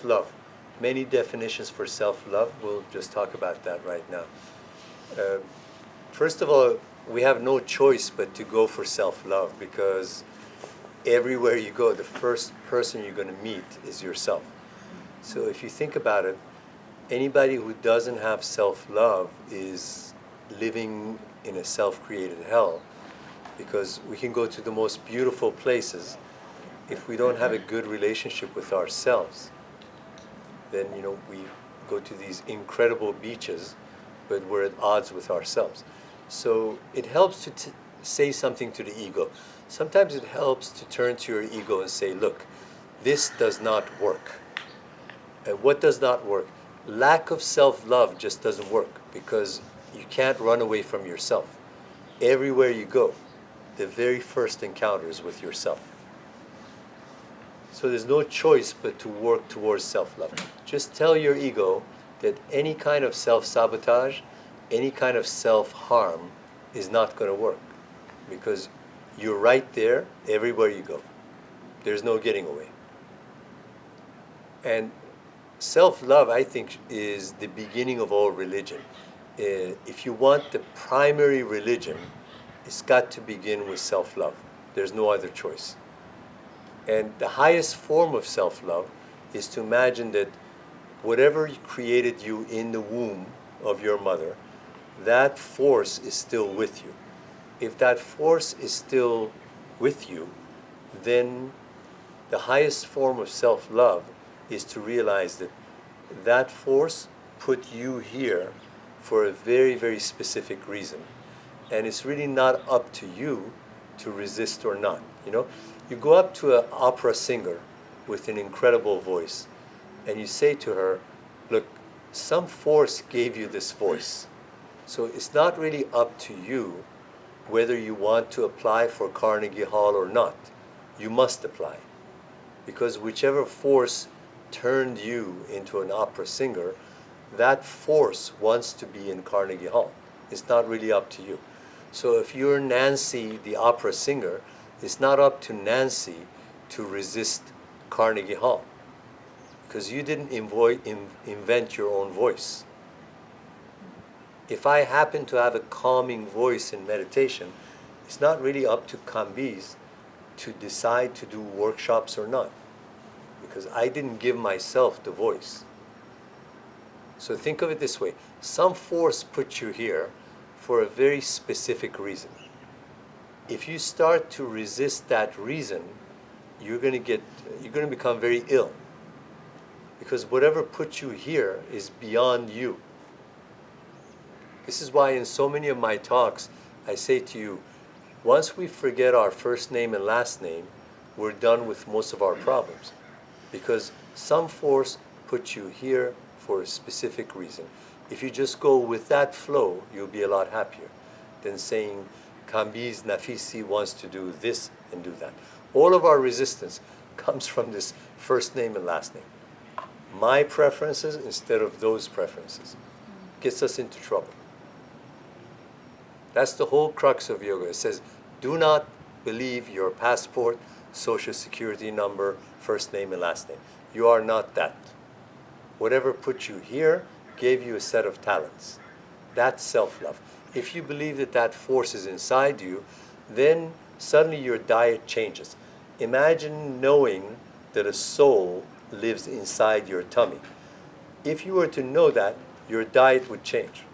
Love. Many definitions for self-love. We'll just talk about that right now. Uh, First of all, we have no choice but to go for self-love because everywhere you go, the first person you're going to meet is yourself. So if you think about it, anybody who doesn't have self-love is living in a self-created hell because we can go to the most beautiful places. If we don't have a good relationship with ourselves, then we go to these incredible beaches, but we're at odds with ourselves. So it helps to say something to the ego. Sometimes it helps to turn to your ego and say, look, this does not work. And what does not work? Lack of self-love just doesn't work because you can't run away from yourself. Everywhere you go, the very first encounter is with yourself. So there's no choice but to work towards self-love. Just tell your ego that any kind of self-sabotage, any kind of self-harm is not going to work because you're right there everywhere you go. There's no getting away. And self-love, I think, is the beginning of all religion. If you want the primary religion, it's got to begin with self-love. There's no other choice. And the highest form of self-love is to imagine that whatever created you in the womb of your mother, that force is still with you. If that force is still with you, then the highest form of self-love is to realize that that force put you here for a very, very specific reason. And it's really not up to you to resist or not. You go up to an opera singer with an incredible voice and you say to her, look, some force gave you this voice. So it's not really up to you whether you want to apply for Carnegie Hall or not. You must apply. Because whichever force turned you into an opera singer, that force wants to be in Carnegie Hall. It's not really up to you. So if you're Nancy, the opera singer, it's not up to Nancy to resist Carnegie Hall because you didn't invent your own voice. If I happen to have a calming voice in meditation, it's not really up to Kambiz to decide to do workshops or not because I didn't give myself the voice. So think of it this way. Some force put you here for a very specific reason. If you start to resist that reason, you're going to become very ill because whatever put you here is beyond you. This is why in so many of my talks, I say to you, once we forget our first name and last name, we're done with most of our problems because some force put you here for a specific reason. If you just go with that flow, you'll be a lot happier than saying, Kambiz Naficy wants to do this and do that. All of our resistance comes from this first name and last name. My preferences instead of those preferences gets us into trouble. That's the whole crux of yoga. It says, do not believe your passport, social security number, first name and last name. You are not that. Whatever put you here gave you a set of talents. That's self-love. If you believe that that force is inside you, then suddenly your diet changes. Imagine knowing that a soul lives inside your tummy. If you were to know that, your diet would change.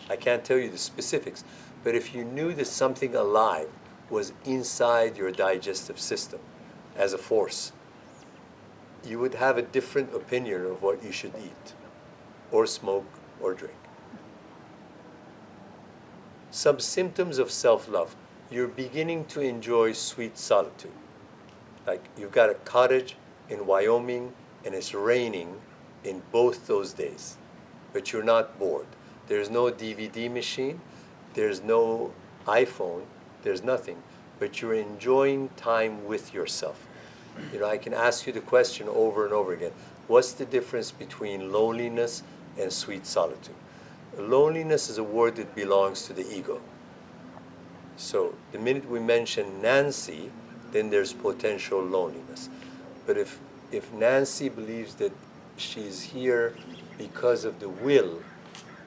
I can't tell you the specifics, but if you knew that something alive was inside your digestive system as a force, you would have a different opinion of what you should eat, or smoke, or drink. Some symptoms of self-love. You're beginning to enjoy sweet solitude. Like you've got a cottage in Wyoming and it's raining in both those days, but you're not bored. There's no DVD machine, there's no iPhone, there's nothing, but you're enjoying time with yourself. I can ask you the question over and over again. What's the difference between loneliness and sweet solitude? Loneliness is a word that belongs to the ego. So the minute we mention Nancy, then there's potential loneliness. But if If Nancy believes that she's here because of the will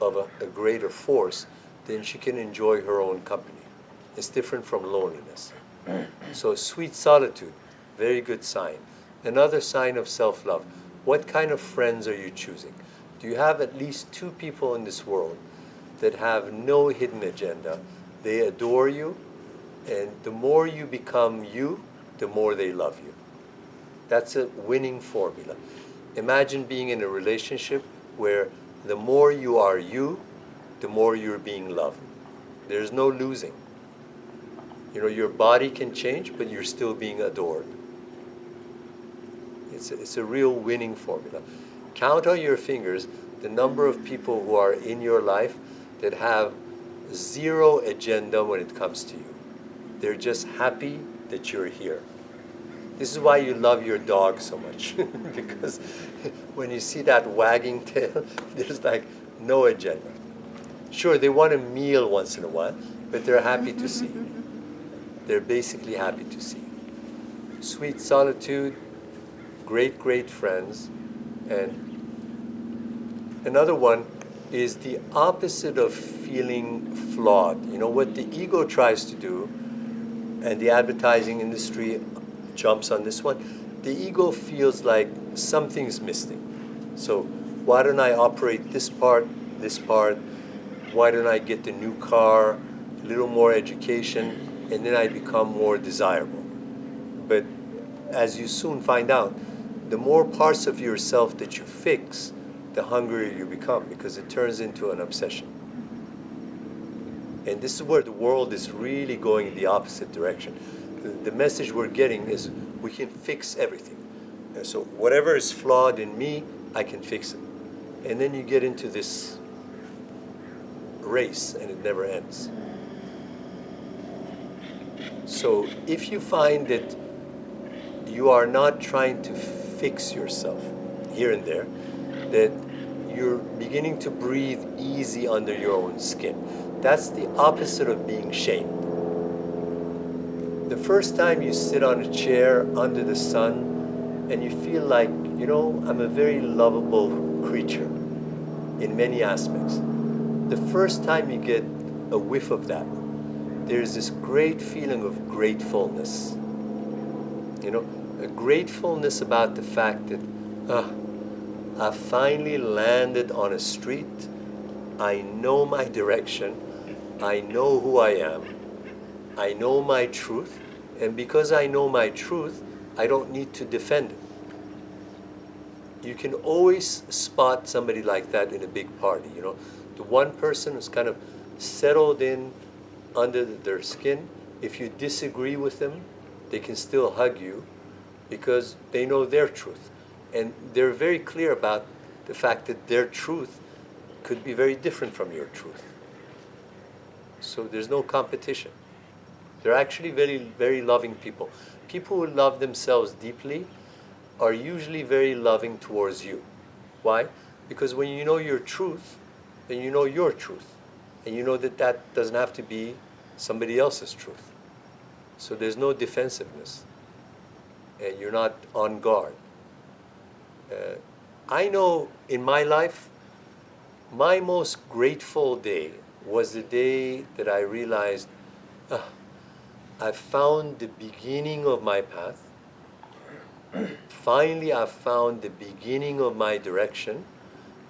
of a greater force, then she can enjoy her own company. It's different from loneliness. So sweet solitude, very good sign. Another sign of self-love. What kind of friends are you choosing? Do you have at least two people in this world that have no hidden agenda? They adore you, and the more you become you, the more they love you. That's a winning formula. Imagine being in a relationship where the more you are you, the more you're being loved. There's no losing. You know, your body can change, but you're still being adored. It's a real winning formula. Count on your fingers the number of people who are in your life that have zero agenda when it comes to you. They're just happy that you're here. This is why you love your dog so much, because when you see that wagging tail, there's like no agenda. Sure, they want a meal once in a while, but they're happy to see you. They're basically happy to see you. Sweet solitude, great, great friends. And another one is the opposite of feeling flawed. You know, what the ego tries to do, and the advertising industry jumps on this one, the ego feels like something's missing. So why don't I operate this part, why don't I get the new car, a little more education, and then I become more desirable. But as you soon find out, the more parts of yourself that you fix, the hungrier you become, because it turns into an obsession. And this is where the world is really going in the opposite direction. The message we're getting is we can fix everything. And so whatever is flawed in me, I can fix it. And then you get into this race and it never ends. So if you find that you are not trying to fix yourself here and there, that you're beginning to breathe easy under your own skin, that's the opposite of being shamed. The first time you sit on a chair under the sun and you feel like, you know, I'm a very lovable creature in many aspects. The first time you get a whiff of that, there's this great feeling of gratefulness. You know, a gratefulness about the fact that I finally landed on a street. I know my direction. I know who I am. I know my truth. And because I know my truth, I don't need to defend it. You can always spot somebody like that in a big party, you know. The one person who's kind of settled in under their skin, if you disagree with them, they can still hug you because they know their truth. And they're very clear about the fact that their truth could be very different from your truth. So there's no competition. They're actually very, very loving people. People who love themselves deeply are usually very loving towards you. Why? Because when you know your truth, then you know your truth. And you know that that doesn't have to be somebody else's truth. So there's no defensiveness. And you're not on guard. I know in my life, my most grateful day was the day that I realized, I found the beginning of my path. Finally, I've found the beginning of my direction,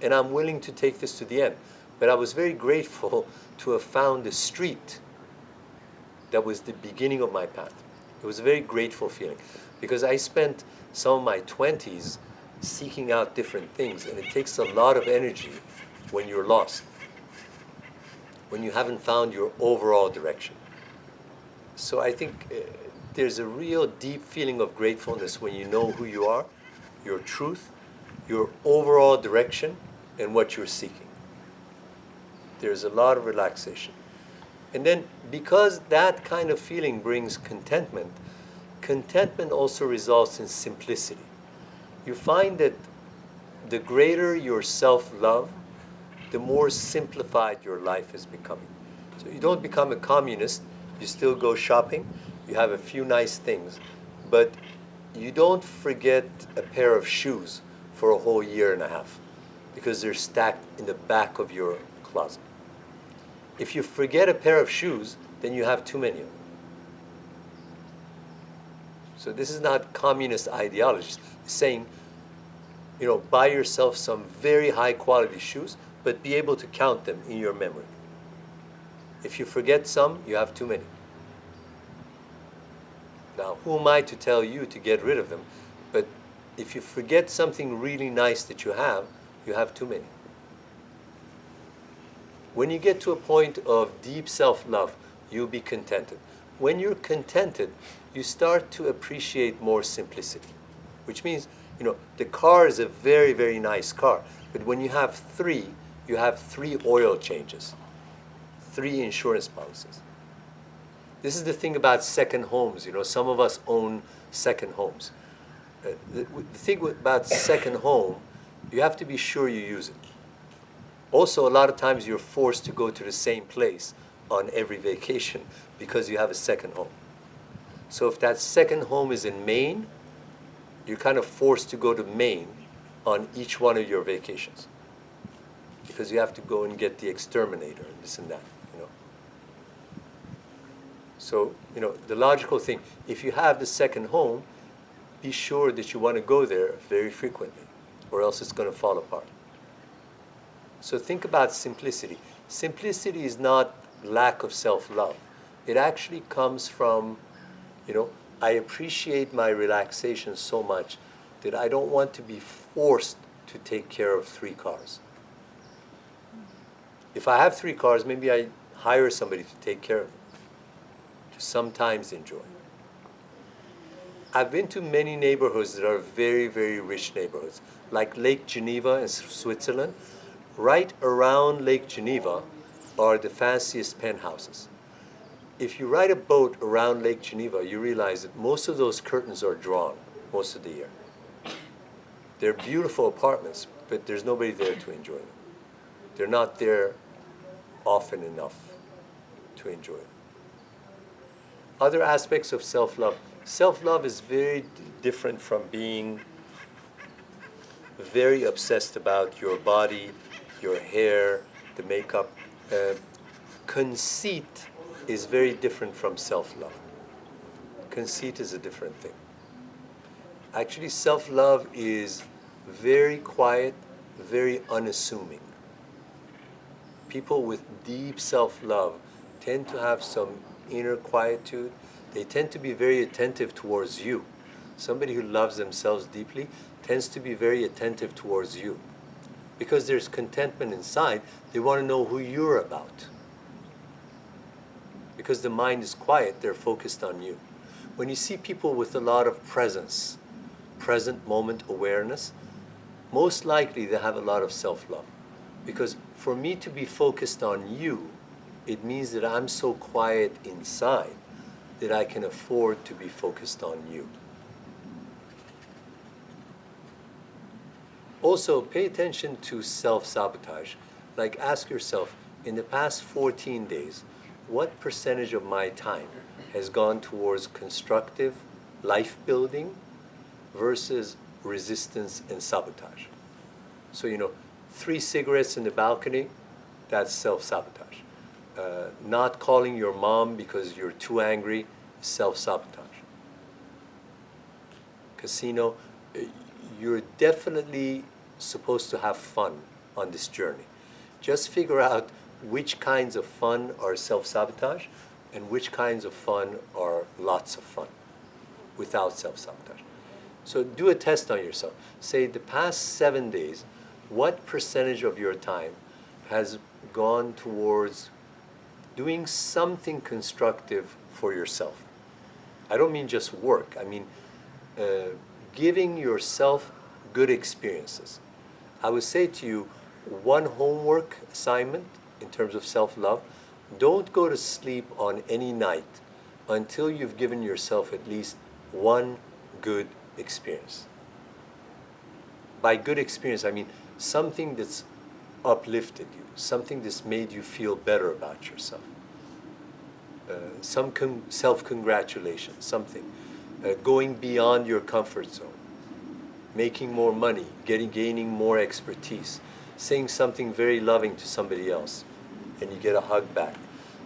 and I'm willing to take this to the end. But I was very grateful to have found the street that was the beginning of my path. It was a very grateful feeling, because I spent some of my 20s seeking out different things, and it takes a lot of energy when you're lost, when you haven't found your overall direction. So I think there's a real deep feeling of gratefulness when you know who you are, your truth, your overall direction, and what you're seeking. There's a lot of relaxation. And then because that kind of feeling brings contentment, contentment also results in simplicity. You find that the greater your self-love, the more simplified your life is becoming. So you don't become a communist. You still go shopping, you have a few nice things, but You don't forget a pair of shoes for a whole year and a half because they're stacked in the back of your closet. If you forget a pair of shoes, then you have too many of them. So this is not communist ideology. It's saying, buy yourself some very high quality shoes, but be able to count them in your memory. If you forget some, you have too many. Now, who am I to tell you to get rid of them? But if you forget something really nice that you have too many. When you get to a point of deep self-love, you'll be contented. When you're contented, you start to appreciate more simplicity, which means, the car is a very, very nice car, but when you have three oil changes, 3 insurance policies. This is the thing about second homes. Some of us own second homes. The thing about second home, you have to be sure you use it. Also, a lot of times you're forced to go to the same place on every vacation because you have a second home. So if that second home is in Maine, you're kind of forced to go to Maine on each one of your vacations because you have to go and get the exterminator and this and that. So, the logical thing, if you have the second home, be sure that you want to go there very frequently, or else it's going to fall apart. So think about simplicity. Simplicity is not lack of self-love. It actually comes from, I appreciate my relaxation so much that I don't want to be forced to take care of 3 cars. If I have 3 cars, maybe I hire somebody to take care of them, to sometimes enjoy. I've been to many neighborhoods that are very, very rich neighborhoods, like Lake Geneva in Switzerland. Right around Lake Geneva are the fanciest penthouses. If you ride a boat around Lake Geneva, you realize that most of those curtains are drawn most of the year. They're beautiful apartments, but there's nobody there to enjoy them. They're not there often enough to enjoy them. Other aspects of self-love. Self-love is very different from being very obsessed about your body, your hair, the makeup. Conceit is very different from self-love. Conceit is a different thing. Actually, self-love is very quiet, very unassuming. People with deep self-love tend to have some inner quietude. They tend to be very attentive towards you. Somebody who loves themselves deeply tends to be very attentive towards you. Because there's contentment inside, they want to know who you're about. Because the mind is quiet, they're focused on you. When you see people with a lot of presence, present moment awareness, most likely they have a lot of self-love. Because for me to be focused on you, it means that I'm so quiet inside that I can afford to be focused on you. Also, pay attention to self-sabotage. Like, ask yourself, in the past 14 days, what percentage of my time has gone towards constructive life building versus resistance and sabotage? So, 3 cigarettes in the balcony, that's self-sabotage. Not calling your mom because you're too angry, self-sabotage. Casino, you're definitely supposed to have fun on this journey. Just figure out which kinds of fun are self-sabotage and which kinds of fun are lots of fun without self-sabotage. So do a test on yourself. Say the past 7 days, what percentage of your time has gone towards doing something constructive for yourself? I don't mean just work. I mean giving yourself good experiences. I would say to you, one homework assignment in terms of self-love, don't go to sleep on any night until you've given yourself at least one good experience. By good experience, I mean something that's uplifted you, something that's made you feel better about yourself. Some self-congratulation, something. going beyond your comfort zone, making more money, gaining more expertise, saying something very loving to somebody else, and you get a hug back.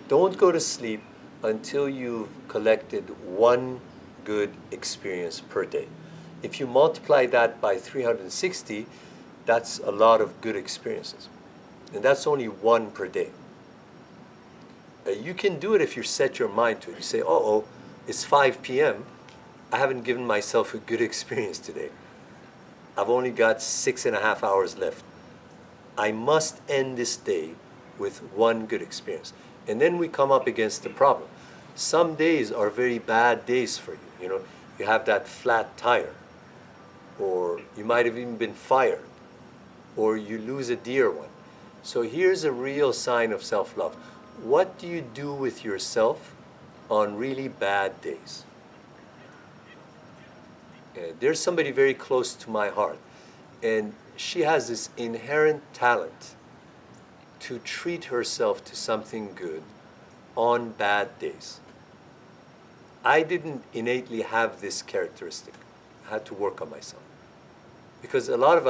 Don't go to sleep until you've collected one good experience per day. If you multiply that by 360, that's a lot of good experiences. And that's only one per day. You can do it if you set your mind to it. You say, oh, it's 5 p.m. I haven't given myself a good experience today. I've only got 6.5 hours left. I must end this day with one good experience. And then we come up against the problem. Some days are very bad days for you. You know, you have that flat tire, or you might have even been fired, or you lose a dear one. So here's a real sign of self-love. What do you do with yourself on really bad days? There's somebody very close to my heart, and she has this inherent talent to treat herself to something good on bad days. I didn't innately have this characteristic. I had to work on myself. Because a lot of